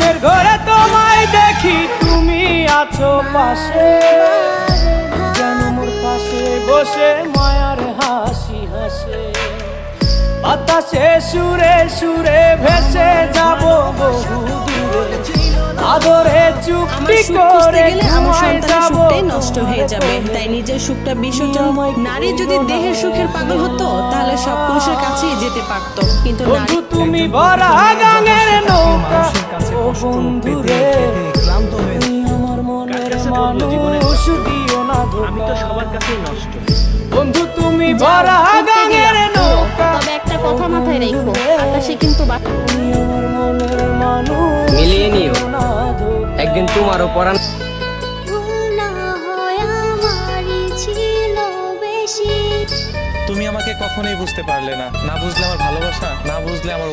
ঘুমের ঘরে তোমায় দেখি তুমি আছো পাশে, যেন মোর পাশে বসে মায়ার হাসি হাসে। বাতাসে সুরে সুরে ভেসে যাব বহু দূরে, আদরে চুপটি করে আমার সন্তানের যাব সুখটাই নষ্ট হয়ে যাবে। তাই নিজের সুখটা বিসর্জন। নারী যদি দেহের সুখের পাগল হতো তাহলে সব পুরুষের কাছেই যেতে পারতো, কিন্তু নারী বন্ধু তুমি ভরা গাঙের নৌকা, ও বন্ধু রে ক্লান্ত হয়ে তুমি আমার মনের জীবনে মানুষ, দিও না আমি তো ধোঁকা। সবার কাছেই নষ্ট। বন্ধু তুমি ভরা গাঙের নৌকা, তবে একটা কথা মাথায় রেখো, আকাশে কিন্তু তুমি আমার মনের মানুষ, মিলিয়ে নিও, দিও না ধোঁকা। একদিন তোমারও পরাণ ভুল না হয় আমারই ছিল বেশি। তুমি আমাকে কখনোই বুঝতে পারলে না, না বুঝলে আমার ভালোবাসা, না বুঝলে আমার